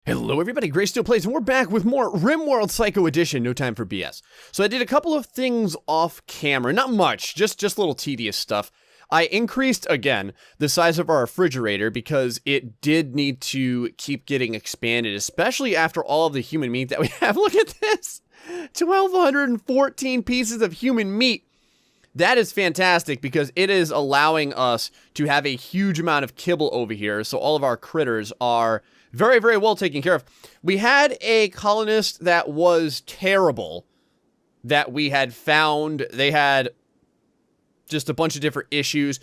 Hello everybody, Gray Steel Plays, and we're back with more Rimworld Psycho Edition, no time for BS. So I did a couple of things off camera, not much, just little tedious stuff. I increased, again, the size of our refrigerator because it did need to keep getting expanded, especially after all of the human meat that we have. Look at this! 1,214 pieces of human meat. That is fantastic because it is allowing us to have a huge amount of kibble over here, so all of our critters are very, very well taken care of. We had a colonist that was terrible that we had found. They had just a bunch of different issues.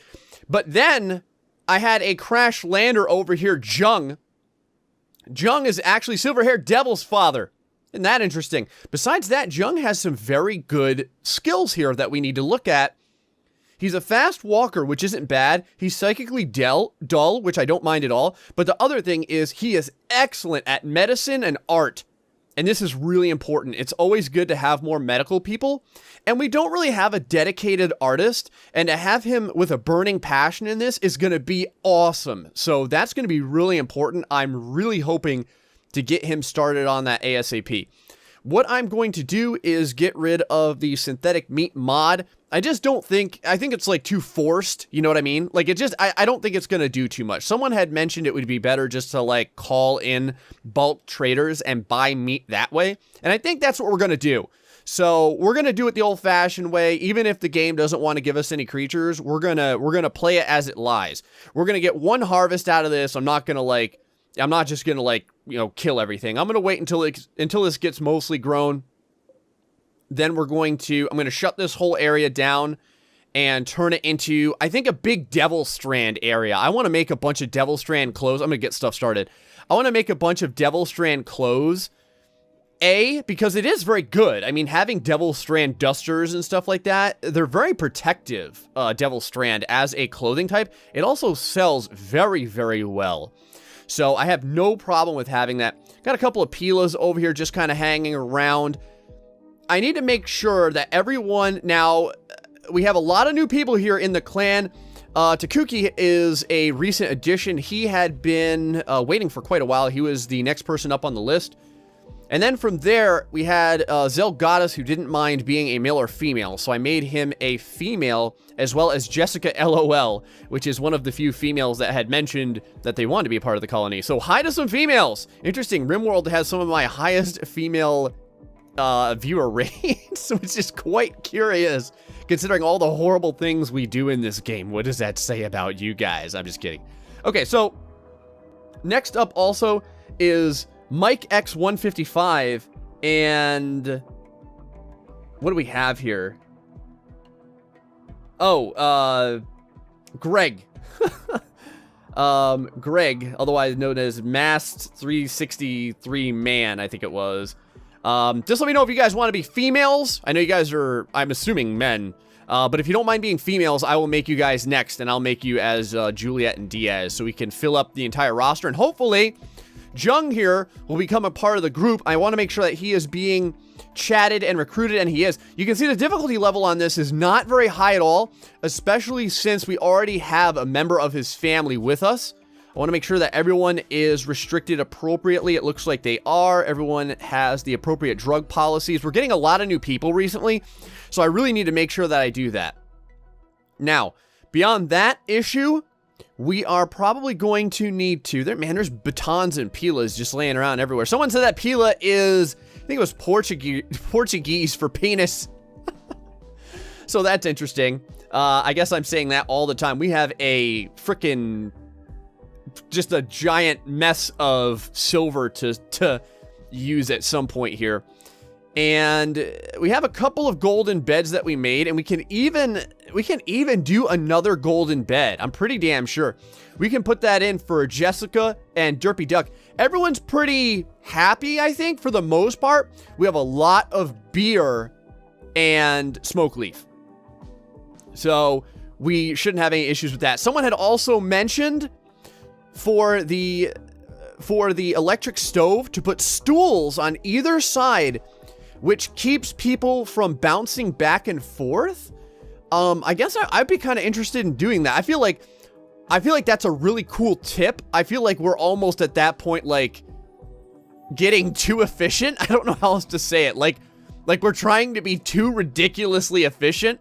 But then I had a crash lander over here, Jung. Jung is actually Silver-Haired Devil's father. Isn't that interesting? Besides that, Jung has some very good skills here that we need to look at. He's a fast walker, which isn't bad. He's psychically dull, which I don't mind at all. But the other thing is he is excellent at medicine and art. And this is really important. It's always good to have more medical people. And we don't really have a dedicated artist. And to have him with a burning passion in this is going to be awesome. So that's going to be really important. I'm really hoping to get him started on that ASAP. What I'm going to do is get rid of the synthetic meat mod. I just don't think, I think it's like too forced, you know what I mean? Like it just, I don't think it's going to do too much. Someone had mentioned it would be better just to like call in bulk traders and buy meat that way. And I think that's what we're going to do. So we're going to do it the old fashioned way. Even if the game doesn't want to give us any creatures, we're going to play it as it lies. We're going to get one harvest out of this. I'm not just going to like, you know, kill everything. I'm going to wait until this gets mostly grown. Then I'm going to shut this whole area down and turn it into, I think, a big devilstrand area. I want to make a bunch of devilstrand clothes. I'm going to get stuff started. I want to make a bunch of devilstrand clothes. Because it is very good. I mean, having devilstrand dusters and stuff like that, they're very protective, devilstrand as a clothing type. It also sells very, very well. So I have no problem with having that. Got a couple of Pilas over here just kind of hanging around. I need to make sure that everyone, now, we have a lot of new people here in the clan. Takuki is a recent addition. He had been waiting for quite a while. He was the next person up on the list. And then from there, we had Zell Goddess, who didn't mind being a male or female. So I made him a female, as well as Jessica LOL, which is one of the few females that had mentioned that they wanted to be a part of the colony. So hi to some females. Interesting. Rimworld has some of my highest female viewer rates, which is quite curious, considering all the horrible things we do in this game. What does that say about you guys? I'm just kidding. Okay, so next up also is Mike X155, and what do we have here? Oh, Greg. Greg, otherwise known as Mast 363 Man, I think it was. Just let me know if you guys want to be females. I know you guys are, I'm assuming, men. But if you don't mind being females, I will make you guys next, and I'll make you as Juliet and Diaz, so we can fill up the entire roster, and hopefully Jung here will become a part of the group. I want to make sure that he is being chatted and recruited, and he is. You can see the difficulty level on this is not very high at all, especially since we already have a member of his family with us. I want to make sure that everyone is restricted appropriately. It looks like they are. Everyone has the appropriate drug policies. We're getting a lot of new people recently, so I really need to make sure that I do that. Now, beyond that issue, we are probably going to need to, there's batons and pilas just laying around everywhere. Someone said that pila is, I think it was Portuguese for penis. So that's interesting. I guess I'm saying that all the time. We have a frickin' just a giant mess of silver to use at some point here. And we have a couple of golden beds that we made, and we can even do another golden bed. I'm pretty damn sure. We can put that in for Jessica and Derpy Duck. Everyone's pretty happy, I think, for the most part. We have a lot of beer and smoke leaf. So we shouldn't have any issues with that. Someone had also mentioned for the electric stove to put stools on either side, which keeps people from bouncing back and forth. I guess I'd be kind of interested in doing that. I feel like that's a really cool tip. I feel like we're almost at that point, like, getting too efficient. I don't know how else to say it. Like we're trying to be too ridiculously efficient.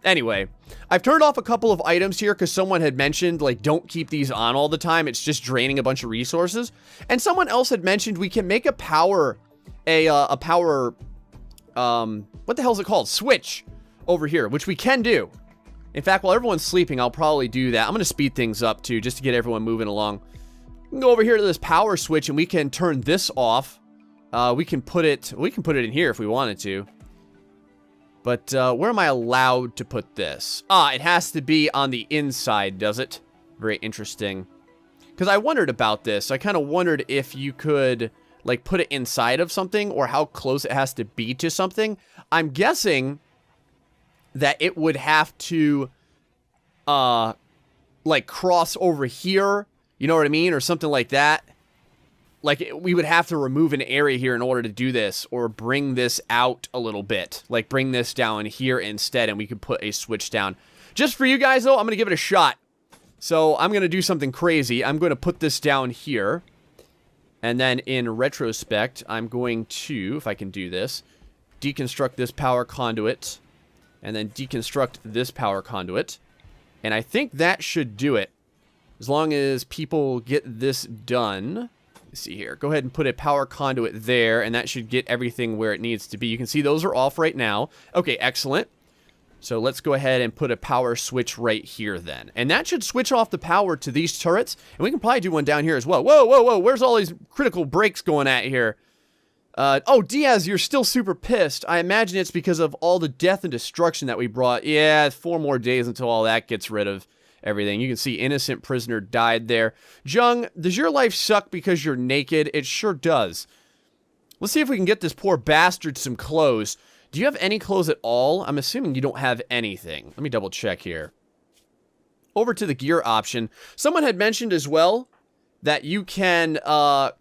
Anyway, I've turned off a couple of items here because someone had mentioned, like, don't keep these on all the time. It's just draining a bunch of resources. And someone else had mentioned we can make a power, what the hell is it called? Switch over here, which we can do. In fact, while everyone's sleeping, I'll probably do that. I'm going to speed things up, too, just to get everyone moving along. We can go over here to this power switch, and we can turn this off. We can put it in here if we wanted to. But where am I allowed to put this? It has to be on the inside, does it? Very interesting. Because I wondered about this. I kind of wondered if you could, like, put it inside of something or how close it has to be to something. I'm guessing that it would have to, like, cross over here. You know what I mean? Or something like that. Like, we would have to remove an area here in order to do this, or bring this out a little bit. Like, bring this down here instead, and we could put a switch down. Just for you guys, though, I'm going to give it a shot. So, I'm going to do something crazy. I'm going to put this down here. And then, in retrospect, I'm going to, if I can do this, deconstruct this power conduit. And then deconstruct this power conduit. And I think that should do it. As long as people get this done. See here, go ahead and put a power conduit there, and that should get everything where it needs to be. You can see those are off right now. Okay, excellent. So let's go ahead and put a power switch right here then. And that should switch off the power to these turrets, and we can probably do one down here as well. Whoa, whoa, whoa, where's all these critical breaks going at here? Oh, Diaz, you're still super pissed. I imagine it's because of all the death and destruction that we brought. Yeah, 4 more days until all that gets rid of everything. You can see innocent prisoner died there. Jung, does your life suck because you're naked? It sure does. Let's see if we can get this poor bastard some clothes. Do you have any clothes at all? I'm assuming you don't have anything. Let me double check here. Over to the gear option. Someone had mentioned as well that you can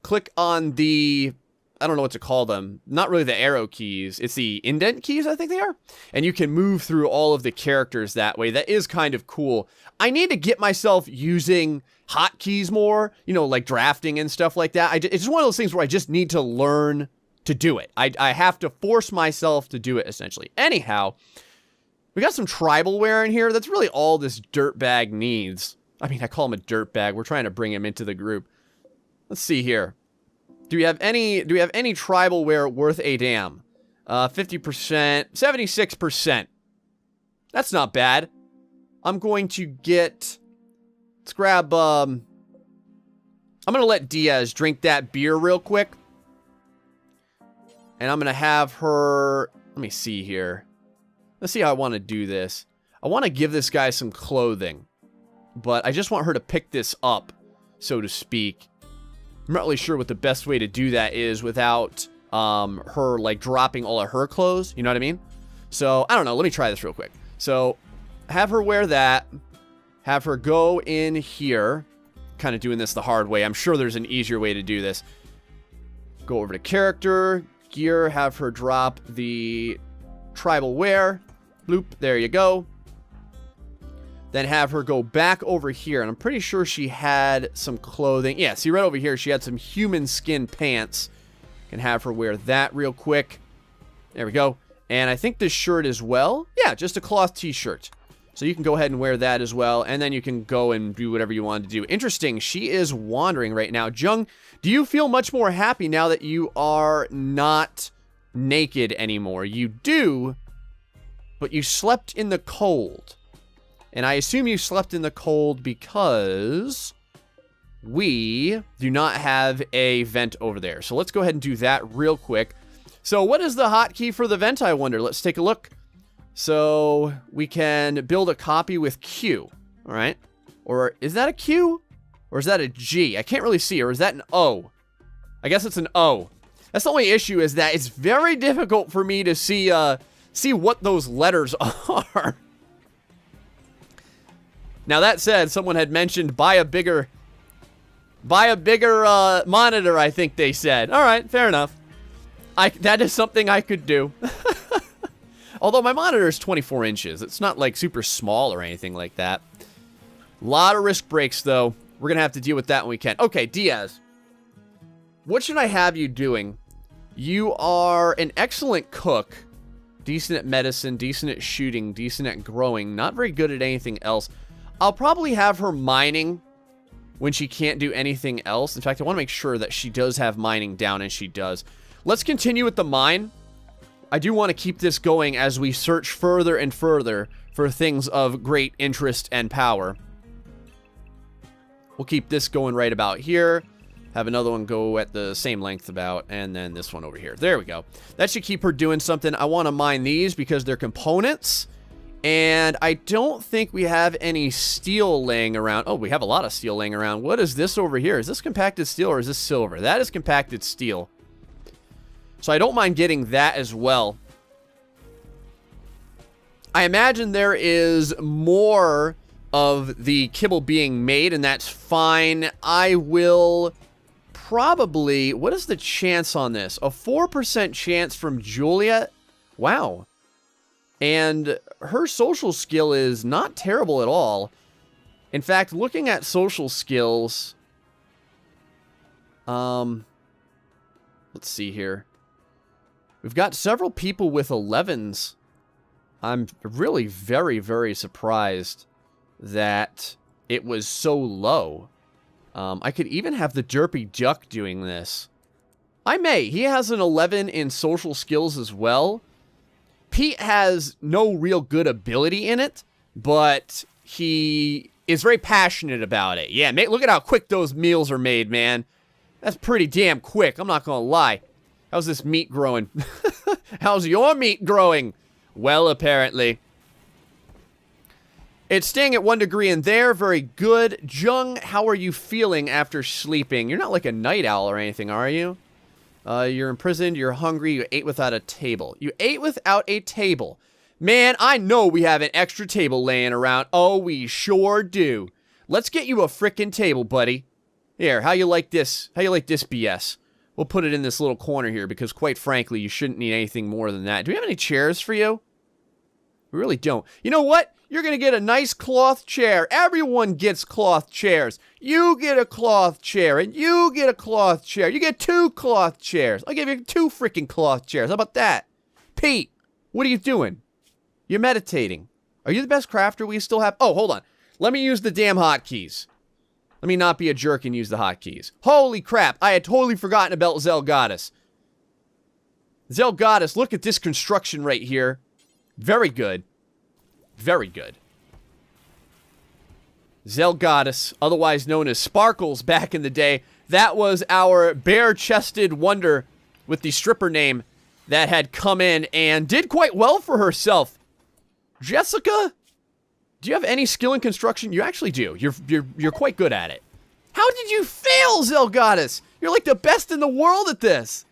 click on the, I don't know what to call them. Not really the arrow keys. It's the indent keys, I think they are. And you can move through all of the characters that way. That is kind of cool. I need to get myself using hotkeys more, you know, like drafting and stuff like that. It's just one of those things where I just need to learn to do it. I have to force myself to do it, essentially. Anyhow, we got some tribal wear in here. That's really all this dirtbag needs. I mean, I call him a dirtbag. We're trying to bring him into the group. Let's see here. Do we have any tribal wear worth a damn? 50%, 76%. That's not bad. I'm going to get, let's grab, I'm going to let Diaz drink that beer real quick. And I'm going to have her, let me see here. Let's see how I want to do this. I want to give this guy some clothing. But I just want her to pick this up, so to speak. I'm not really sure what the best way to do that is without her, like, dropping all of her clothes. You know what I mean? So, I don't know. Let me try this real quick. So, have her wear that. Have her go in here. Kind of doing this the hard way. I'm sure there's an easier way to do this. Go over to character, gear, have her drop the tribal wear. Bloop, there you go. Then have her go back over here. And I'm pretty sure she had some clothing. Yeah, see right over here, she had some human skin pants. Can have her wear that real quick. There we go. And I think this shirt as well. Yeah, just a cloth t-shirt. So you can go ahead and wear that as well. And then you can go and do whatever you want to do. Interesting, she is wandering right now. Jung, do you feel much more happy now that you are not naked anymore? You do, but you slept in the cold. And I assume you slept in the cold because we do not have a vent over there. So let's go ahead and do that real quick. So what is the hotkey for the vent, I wonder? Let's take a look. So we can build a copy with Q. All right. Or is that a Q? Or is that a G? I can't really see. Or is that an O? I guess it's an O. That's the only issue, is that it's very difficult for me to see what those letters are. Now, that said, someone had mentioned buy a bigger monitor, I think they said. All right, fair enough. That is something I could do. Although my monitor is 24 inches. It's not, like, super small or anything like that. A lot of risk breaks, though. We're going to have to deal with that when we can. Okay, Diaz. what should I have you doing? You are an excellent cook. Decent at medicine, decent at shooting, decent at growing. Not very good at anything else. I'll probably have her mining when she can't do anything else. In fact, I want to make sure that she does have mining down, and she does. Let's continue with the mine. I do want to keep this going as we search further and further for things of great interest and power. We'll keep this going right about here. Have another one go at the same length about, and then this one over here. There we go. That should keep her doing something. I want to mine these because they're components. And I don't think we have any steel laying around. Oh, we have a lot of steel laying around. What is this over here? Is this compacted steel or is this silver? That is compacted steel. So I don't mind getting that as well. I imagine there is more of the kibble being made, and that's fine. I will probably... What is the chance on this? A 4% chance from Juliet? Wow. And her social skill is not terrible at all. In fact, looking at social skills... let's see here. We've got several people with 11s. I'm really very, very surprised that it was so low. I could even have the Derpy Duck doing this. I may. He has an 11 in social skills as well. Pete has no real good ability in it, but he is very passionate about it. Yeah, look at how quick those meals are made, man. That's pretty damn quick, I'm not gonna lie. How's this meat growing? How's your meat growing? Well, apparently. It's staying at 1 degree in there. Very good. Jung, how are you feeling after sleeping? You're not like a night owl or anything, are you? You're imprisoned. You're hungry. You ate without a table. You ate without a table. Man, I know we have an extra table laying around. Oh, we sure do. Let's get you a frickin' table, buddy. Here, how you like this? How you like this BS? We'll put it in this little corner here because, quite frankly, you shouldn't need anything more than that. Do we have any chairs for you? We really don't. You know what? You're going to get a nice cloth chair. Everyone gets cloth chairs. You get a cloth chair, and you get a cloth chair. You get 2 cloth chairs. I'll give you 2 freaking cloth chairs. How about that? Pete, what are you doing? You're meditating. Are you the best crafter we still have? Oh, hold on. Let me use the damn hotkeys. Let me not be a jerk and use the hotkeys. Holy crap, I had totally forgotten about Zelgoddess. Zelgoddess, look at this construction right here. Very good. Very good. Zelgoddess, otherwise known as Sparkles back in the day. That was our bare-chested wonder with the stripper name that had come in and did quite well for herself. Jessica? Do you have any skill in construction? You actually do. You're quite good at it. How did you fail, Zelgoddess? You're like the best in the world at this.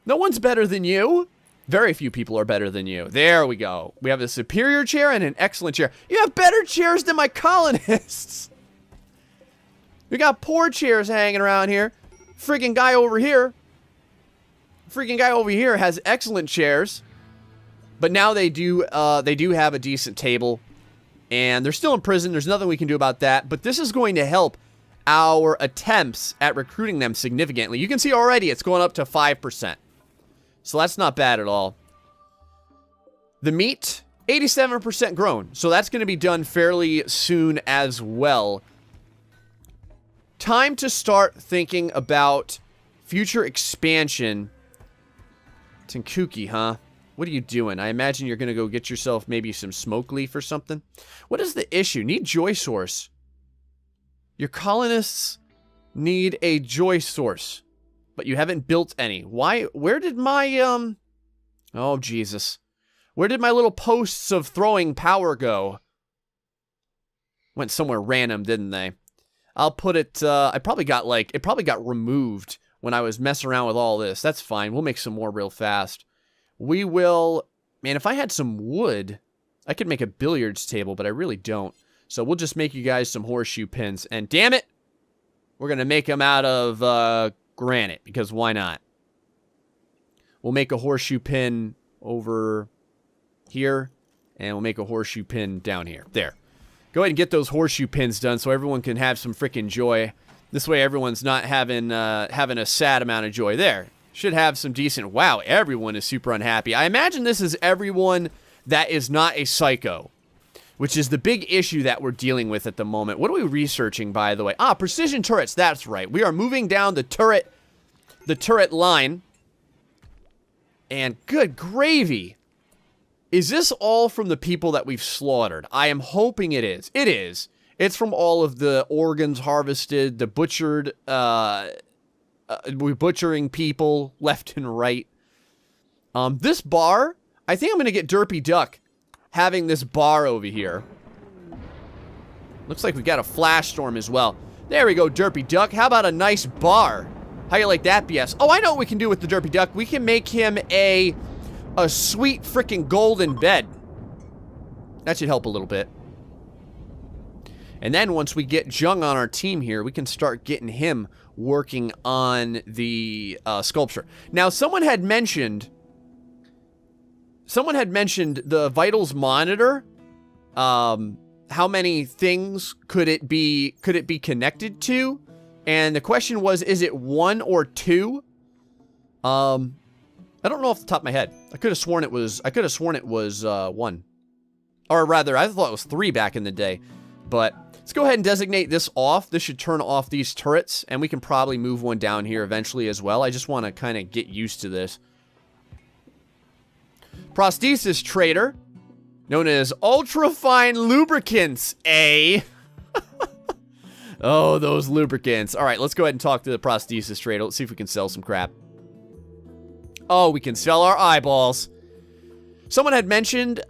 No one's better than you. Very few people are better than you. There we go. We have a superior chair and an excellent chair. You have better chairs than my colonists. We got poor chairs hanging around here. Freaking guy over here. Freaking guy over here has excellent chairs. But now they do have a decent table. And they're still in prison. There's nothing we can do about that. But this is going to help our attempts at recruiting them significantly. You can see already it's going up to 5%. So that's not bad at all. The meat, 87% grown. So that's going to be done fairly soon as well. Time to start thinking about future expansion. Tenkuki, huh? What are you doing? I imagine you're going to go get yourself maybe some smoke leaf or something. What is the issue? Need joy source. Your colonists need a joy source. But you haven't built any. Why? Where did my, oh, Jesus. Where did my little posts of throwing power go? Went somewhere random, didn't they? I'll put it, it probably got removed when I was messing around with all this. That's fine. We'll make some more real fast. We will, man, if I had some wood, I could make a billiards table, but I really don't. So we'll just make you guys some horseshoe pins. And damn it, we're going to make them out of, granite, because why not? We'll make a horseshoe pin over here, and we'll make a horseshoe pin down here. There. Go ahead and get those horseshoe pins done so everyone can have some freaking joy. This way everyone's not having a sad amount of joy there. Should have some decent... Wow, everyone is super unhappy. I imagine this is everyone that is not a psycho, which is the big issue that we're dealing with at the moment. What are we researching, by the way? Ah, precision turrets. That's right. We are moving down the turret line. And good gravy. Is this all from the people that we've slaughtered? I am hoping it is. It is. It's from all of the organs harvested, the butchered, we're butchering people left and right. This bar, I think I'm going to get Derpy Duck having this bar over here. Looks like we got a flash storm as well. There we go, Derpy Duck. How about a nice bar? How you like that, BS? Oh, I know what we can do with the Derpy Duck. We can make him a sweet freaking golden bed. That should help a little bit. And then once we get Jung on our team here, we can start getting him working on the sculpture. Now, someone had mentioned the vitals monitor. How many things could it be connected to? And the question was, is it 1 or 2? I don't know off the top of my head. I could have sworn it was 1. Or rather, I thought it was 3 back in the day. But let's go ahead and designate this off. This should turn off these turrets, and we can probably move one down here eventually as well. I just want to kind of get used to this. Prosthesis trader, known as ultra-fine lubricants, eh? Oh, those lubricants. All right, let's go ahead and talk to the prosthesis trader. Let's see if we can sell some crap. Oh, we can sell our eyeballs. Someone had mentioned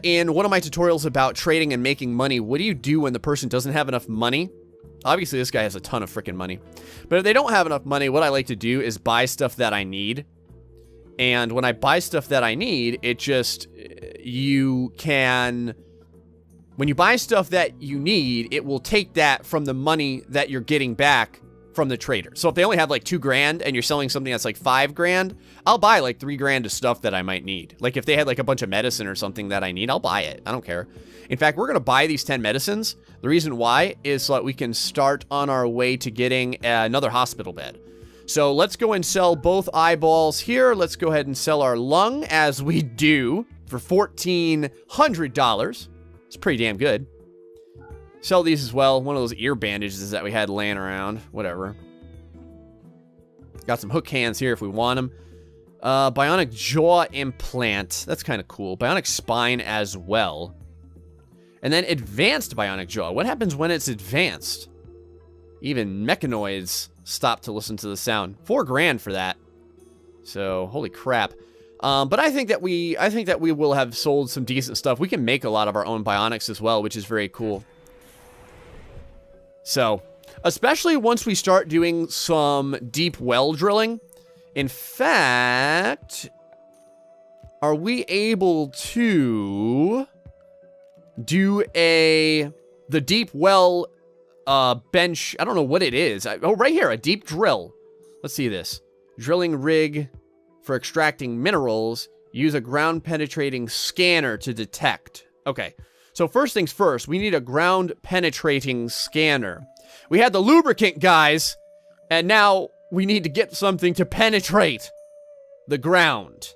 in one of my tutorials about trading and making money, what do you do when the person doesn't have enough money? Obviously, this guy has a ton of freaking money. But if they don't have enough money, what I like to do is buy stuff that I need. And when I buy stuff that I need, it just, when you buy stuff that you need, it will take that from the money that you're getting back from the trader. So if they only have like 2 grand and you're selling something that's like 5 grand, I'll buy like 3 grand of stuff that I might need. Like if they had like a bunch of medicine or something that I need, I'll buy it. I don't care. In fact, we're going to buy these 10 medicines. The reason why is so that we can start on our way to getting another hospital bed. So let's go and sell both eyeballs here. Let's go ahead and sell our lung as we do for $1,400. It's pretty damn good. Sell these as well. One of those ear bandages that we had laying around. Whatever. Got some hook hands here if we want them. Bionic jaw implant. That's kind of cool. Bionic spine as well. And then advanced bionic jaw. What happens when it's advanced? Even mechanoids stop to listen to the sound. 4 grand for that. So, holy crap. But I think that we will have sold some decent stuff. We can make a lot of our own bionics as well, which is very cool. So, especially once we start doing some deep well drilling. In fact, are we able to do the deep well bench? I don't know what it is. Oh, right here, a deep drill. Let's see this. Drilling rig for extracting minerals. Use a ground penetrating scanner to detect. Okay. So first things first, we need a ground penetrating scanner. We had the lubricant, guys, and now we need to get something to penetrate the ground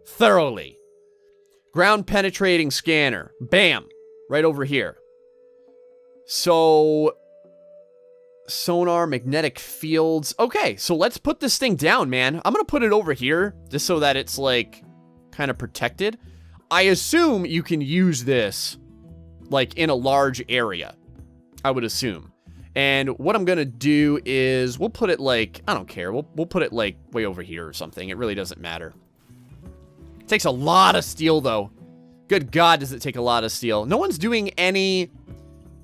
thoroughly. Ground penetrating scanner. Bam. Right over here. So, sonar, magnetic fields. Okay, so let's put this thing down, man. I'm going to put it over here just so that it's like kind of protected. I assume you can use this like in a large area, I would assume. And what I'm going to do is we'll put it like, I don't care. We'll put it like way over here or something. It really doesn't matter. It takes a lot of steel though. Good God, does it take a lot of steel. No one's doing any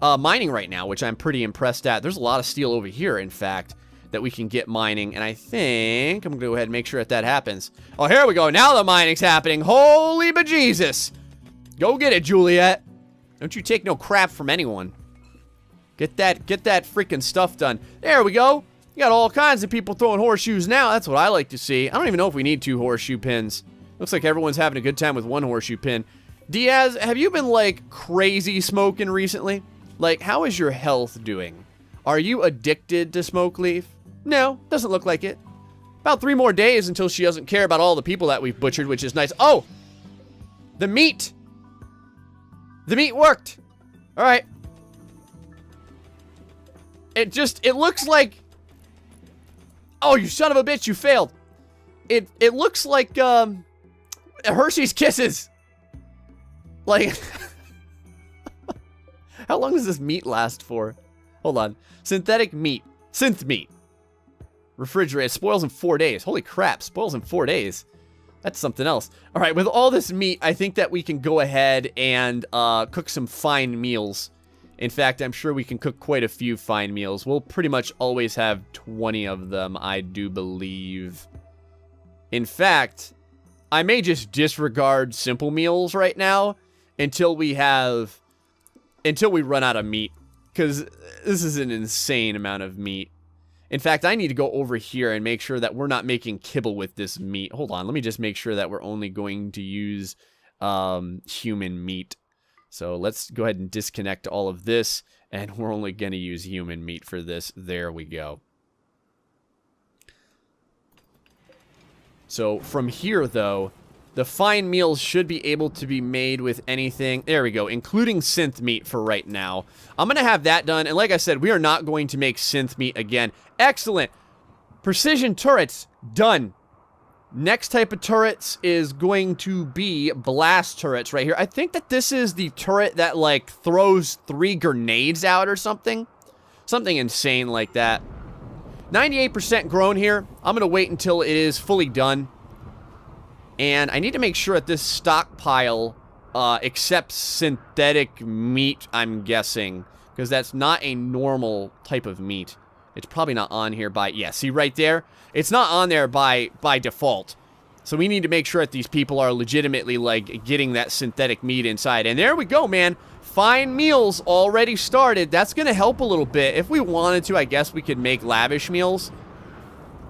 mining right now, which I'm pretty impressed at. There's a lot of steel over here, in fact, that we can get mining. And I think I'm going to go ahead and make sure that happens. Oh, here we go. Now the mining's happening. Holy bejesus. Go get it, Juliet. Don't you take no crap from anyone. Get that freaking stuff done. There we go. You got all kinds of people throwing horseshoes now. That's what I like to see. I don't even know if we need 2 horseshoe pins. Looks like everyone's having a good time with 1 horseshoe pin. Diaz, have you been like crazy smoking recently? Like, how is your health doing? Are you addicted to smoke leaf? No, doesn't look like it. About 3 more days until she doesn't care about all the people that we've butchered, which is nice. Oh! The meat! The meat worked! Alright. It looks like... Oh, you son of a bitch, you failed. It looks like, Hershey's Kisses. Like... How long does this meat last for? Hold on. Synthetic meat. Synth meat. Refrigerated. Spoils in 4 days. Holy crap. Spoils in 4 days. That's something else. Alright, with all this meat, I think that we can go ahead and cook some fine meals. In fact, I'm sure we can cook quite a few fine meals. We'll pretty much always have 20 of them, I do believe. In fact, I may just disregard simple meals right now until we run out of meat. Because this is an insane amount of meat. In fact, I need to go over here and make sure that we're not making kibble with this meat. Hold on, let me just make sure that we're only going to use human meat. So let's go ahead and disconnect all of this, and we're only going to use human meat for this. There we go. So from here, though, the fine meals should be able to be made with anything. There we go, including synth meat for right now. I'm going to have that done, and like I said, we are not going to make synth meat again. Excellent. Precision turrets, done. Next type of turrets is going to be blast turrets right here. I think that this is the turret that, like, throws 3 grenades out or something. Something insane like that. 98% grown here. I'm going to wait until it is fully done. And I need to make sure that this stockpile accepts synthetic meat, I'm guessing. Because that's not a normal type of meat. It's probably not on here by... Yeah, see right there? It's not on there by default. So we need to make sure that these people are legitimately, like, getting that synthetic meat inside. And there we go, man. Fine meals already started. That's going to help a little bit. If we wanted to, I guess we could make lavish meals.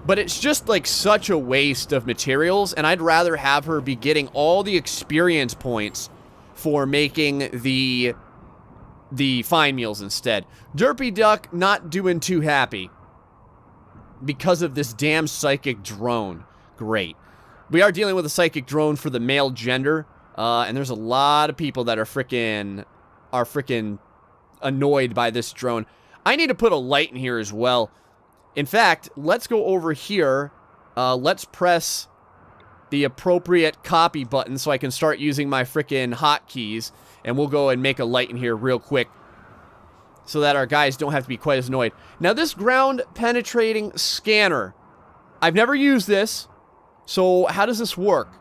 But it's just, like, such a waste of materials. And I'd rather have her be getting all the experience points for making the fine meals instead. Derpy Duck not doing too happy because of this damn psychic drone. Great. We are dealing with a psychic drone for the male gender, and there's a lot of people that are freaking annoyed by this drone. I need to put a light in here as well. In fact, let's go over here. Let's press the appropriate copy button so I can start using my freaking hotkeys. And we'll go and make a light in here real quick so that our guys don't have to be quite as annoyed. Now, this ground-penetrating scanner, I've never used this, so how does this work?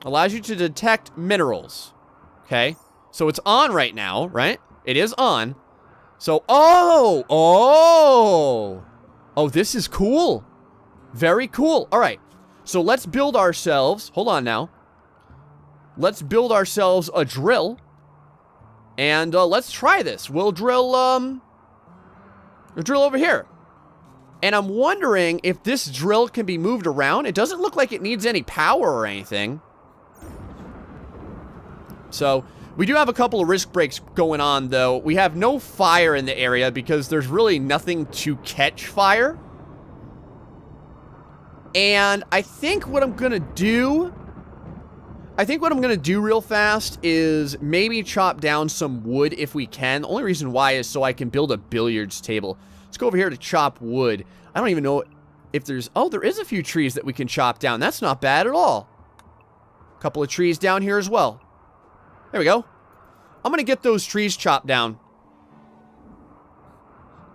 Allows you to detect minerals. Okay, so it's on right now, right? It is on. So, oh, this is cool. Very cool. All right, so let's build ourselves, hold on now. Let's build ourselves a drill, and let's try this. We'll drill over here. And I'm wondering if this drill can be moved around. It doesn't look like it needs any power or anything. So, we do have a couple of risk breaks going on, though. We have no fire in the area because there's really nothing to catch fire. And I think what I'm going to do... real fast is maybe chop down some wood if we can. The only reason why is so I can build a billiards table. Let's go over here to chop wood. I don't even know if there's... Oh, there is a few trees that we can chop down. That's not bad at all. A couple of trees down here as well. There we go. I'm going to get those trees chopped down.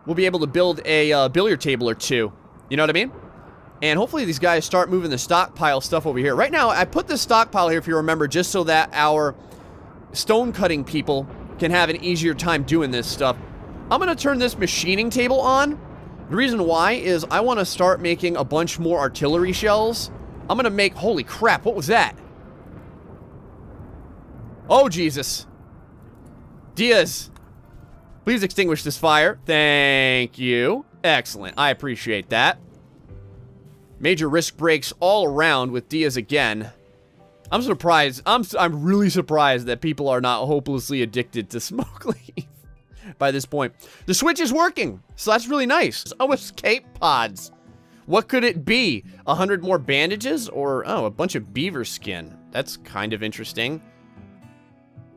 We'll be able to build a billiard table or two. You know what I mean? And hopefully these guys start moving the stockpile stuff over here. Right now, I put this stockpile here, if you remember, just so that our stone cutting people can have an easier time doing this stuff. I'm going to turn this machining table on. The reason why is I want to start making a bunch more artillery shells. I'm going to make... Holy crap, what was that? Oh, Jesus. Diaz, please extinguish this fire. Thank you. Excellent. I appreciate that. Major risk breaks all around with Diaz again. I'm surprised. I'm really surprised that people are not hopelessly addicted to smoke leaf. by this point. The switch is working, so that's really nice. Oh, escape pods. What could it be? 100 more bandages? Or, oh, a bunch of beaver skin. That's kind of interesting.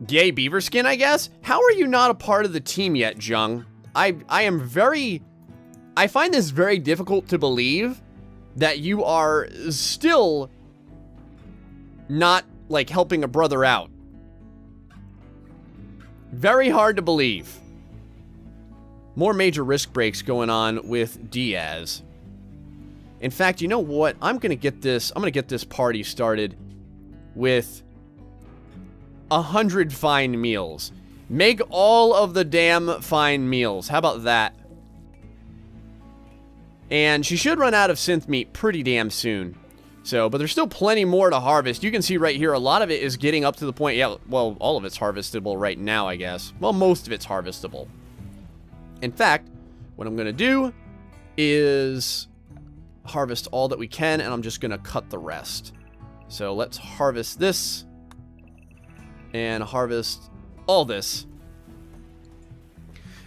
Yay, beaver skin, I guess? How are you not a part of the team yet, Jung? I find this very difficult to believe that you are still not, like, helping a brother out. Very hard to believe. More major risk breaks going on with Diaz. In fact, you know what? I'm gonna get this party started with 100 fine meals. Make all of the damn fine meals. How about that? And she should run out of synth meat pretty damn soon. So, but there's still plenty more to harvest. You can see right here, a lot of it is getting up to the point, yeah, well, all of it's harvestable right now, I guess. Well, most of it's harvestable. In fact, what I'm gonna do is harvest all that we can, and I'm just gonna cut the rest. So let's harvest this, and harvest all this.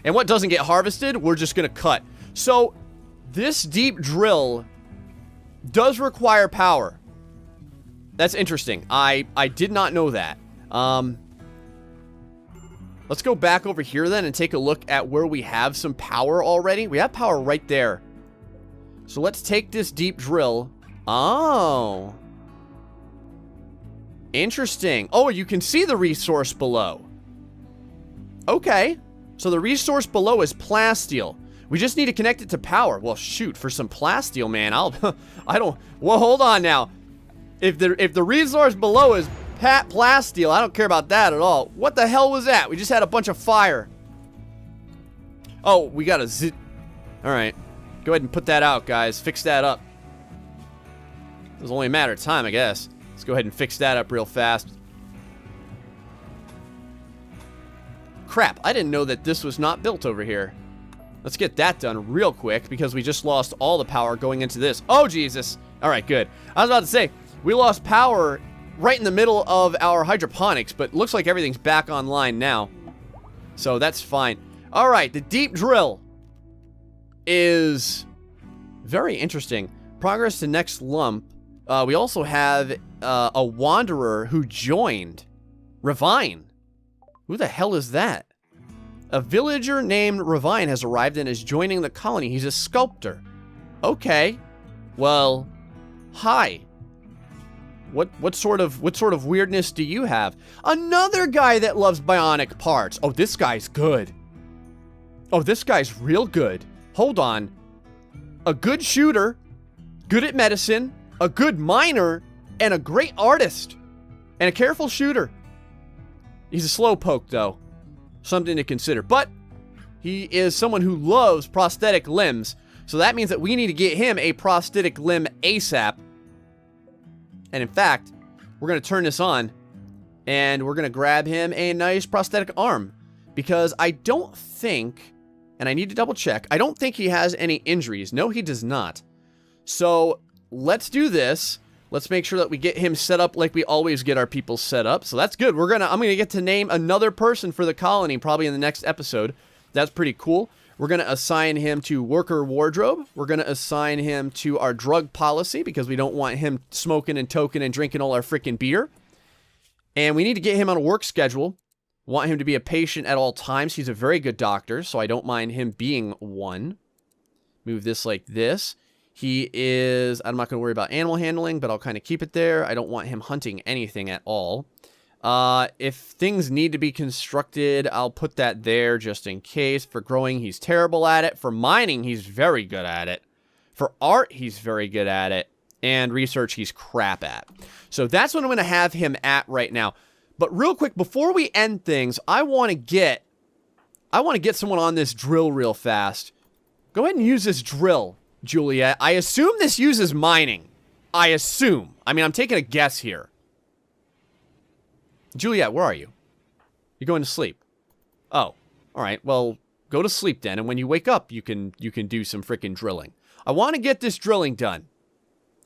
And what doesn't get harvested, we're just gonna cut. So, this deep drill does require power. That's interesting. I did not know that. Let's go back over here then and take a look at where we have some power already. We have power right there. So let's take this deep drill. Oh. Interesting. Oh, you can see the resource below. Okay. So the resource below is plasteel. We just need to connect it to power. Well, shoot, for some plasteel, man, well, hold on now. If the resource below is plasteel, I don't care about that at all. What the hell was that? We just had a bunch of fire. Oh, we got a zit. All right. Go ahead and put that out, guys. Fix that up. It was only a matter of time, I guess. Let's go ahead and fix that up real fast. Crap, I didn't know that this was not built over here. Let's get that done real quick because we just lost all the power going into this. Oh, Jesus. All right, good. I was about to say, we lost power right in the middle of our hydroponics, but looks like everything's back online now. So that's fine. All right, the deep drill is very interesting. Progress to next lump. We also have a wanderer who joined. Ravine. Who the hell is that? A villager named Ravine has arrived and is joining the colony. He's a sculptor. Okay. Well, hi. What sort of weirdness do you have? Another guy that loves bionic parts. Oh, this guy's good. Oh, this guy's real good. Hold on. A good shooter, good at medicine, a good miner, and a great artist. And a careful shooter. He's a slowpoke, though. Something to consider. But he is someone who loves prosthetic limbs. So that means that we need to get him a prosthetic limb ASAP. And in fact, we're going to turn this on. And we're going to grab him a nice prosthetic arm. Because I don't think, and I need to double check, I don't think he has any injuries. No, he does not. So let's do this. Let's make sure that we get him set up like we always get our people set up. So that's good. I'm gonna get to name another person for the colony probably in the next episode. That's pretty cool. We're gonna assign him to worker wardrobe. We're gonna assign him to our drug policy because we don't want him smoking and toking and drinking all our freaking beer. And we need to get him on a work schedule. Want him to be a patient at all times. He's a very good doctor, so I don't mind him being one. Move this like this. He is, I'm not going to worry about animal handling, but I'll kind of keep it there. I don't want him hunting anything at all. If things need to be constructed, I'll put that there just in case. For growing, he's terrible at it. For mining, he's very good at it. For art, he's very good at it. And research, he's crap at. So that's what I'm going to have him at right now. But real quick, before we end things, I want to get someone on this drill real fast. Go ahead and use this drill, Juliet. I assume this uses mining. I assume. I mean, I'm taking a guess here. Juliet, where are you? You're going to sleep. Oh, all right. Well, go to sleep then, and when you wake up, you can do some freaking drilling. I want to get this drilling done.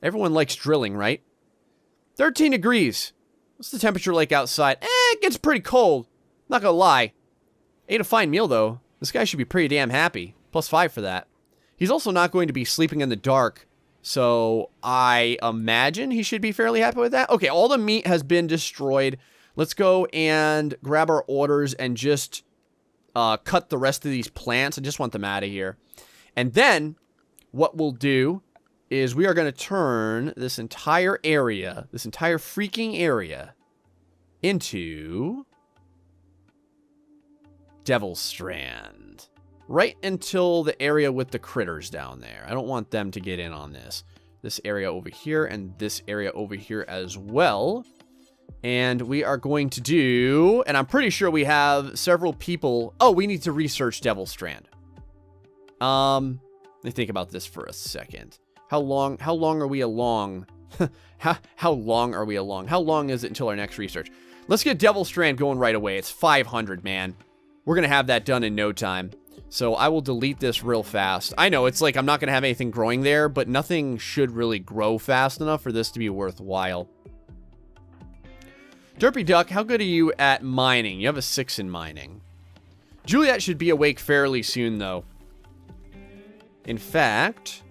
Everyone likes drilling, right? 13 degrees. What's the temperature like outside? It gets pretty cold. Not gonna lie. Ate a fine meal, though. This guy should be pretty damn happy. +5 for that. He's also not going to be sleeping in the dark, so I imagine he should be fairly happy with that. Okay, all the meat has been destroyed. Let's go and grab our orders and just cut the rest of these plants. I just want them out of here. And then what we'll do is we are going to turn this entire area, this entire freaking area, into devilstrand. Right until the area with the critters down there. I don't want them to get in on this. This area over here and this area over here as well. And we are going to do, and I'm pretty sure we have several people. Oh, we need to research devilstrand. Let me think about this for a second. How long are we along? how long are we along? How long is it until our next research? Let's get devilstrand going right away. It's 500, man. We're going to have that done in no time. So I will delete this real fast. I know, it's like I'm not going to have anything growing there, but nothing should really grow fast enough for this to be worthwhile. Derpy Duck, how good are you at mining? You have a 6 in mining. Juliet should be awake fairly soon, though. In fact,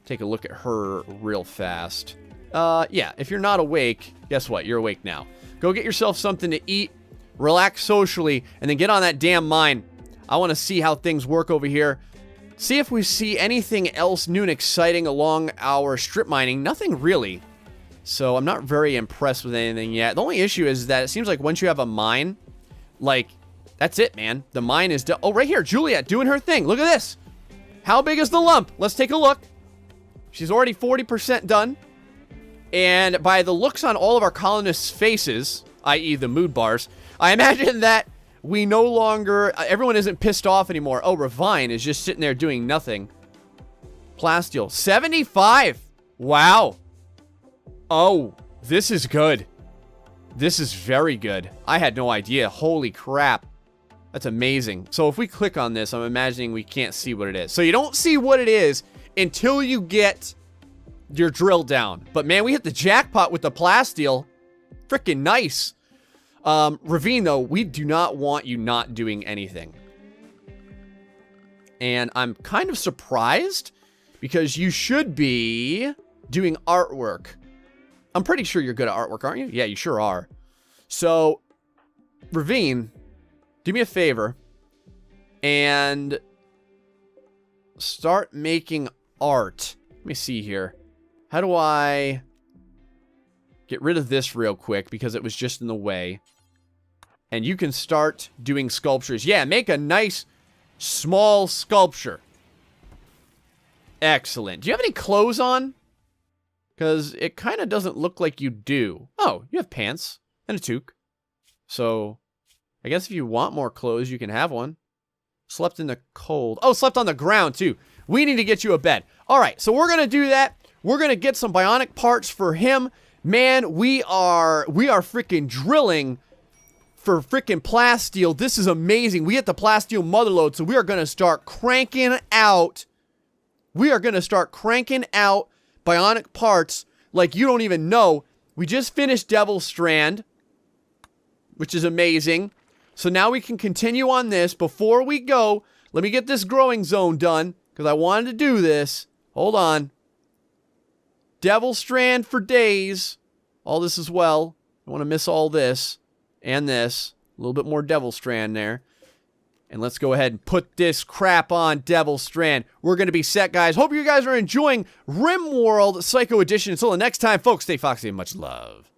take a look at her real fast. Yeah, if you're not awake, guess what? You're awake now. Go get yourself something to eat, relax socially, and then get on that damn mine. I want to see how things work over here. See if we see anything else new and exciting along our strip mining. Nothing really. So I'm not very impressed with anything yet. The only issue is that it seems like once you have a mine, like, that's it, man. The mine is done. Oh, right here, Juliet doing her thing. Look at this. How big is the lump? Let's take a look. She's already 40% done. And by the looks on all of our colonists' faces, i.e. the mood bars, I imagine that we no longer, everyone isn't pissed off anymore. Oh, Ravine is just sitting there doing nothing. Plasteel, 75. Wow. Oh, this is good. This is very good. I had no idea. Holy crap. That's amazing. So if we click on this, I'm imagining we can't see what it is. So you don't see what it is until you get your drill down. But man, we hit the jackpot with the plasteel. Freaking nice. Ravine, though, we do not want you not doing anything. And I'm kind of surprised because you should be doing artwork. I'm pretty sure you're good at artwork, aren't you? Yeah, you sure are. So, Ravine, do me a favor and start making art. Let me see here. How do I get rid of this real quick because it was just in the way? And you can start doing sculptures. Yeah, make a nice small sculpture. Excellent. Do you have any clothes on? Because it kind of doesn't look like you do. Oh, you have pants and a toque. So, I guess if you want more clothes, you can have one. Slept in the cold. Oh, slept on the ground, too. We need to get you a bed. All right, so we're going to do that. We're going to get some bionic parts for him. Man, we are freaking drilling for freaking plasteel. This is amazing. We hit the plasteel motherload, so we are going to start cranking out. We are going to start cranking out bionic parts like you don't even know. We just finished devilstrand, which is amazing. So now we can continue on this. Before we go, let me get this growing zone done because I wanted to do this. Hold on. Devilstrand for days. All this as well. I want to miss all this and this. A little bit more devilstrand there. And let's go ahead and put this crap on devilstrand. We're going to be set, guys. Hope you guys are enjoying Rimworld Psycho Edition. Until the next time, folks, stay foxy and much love.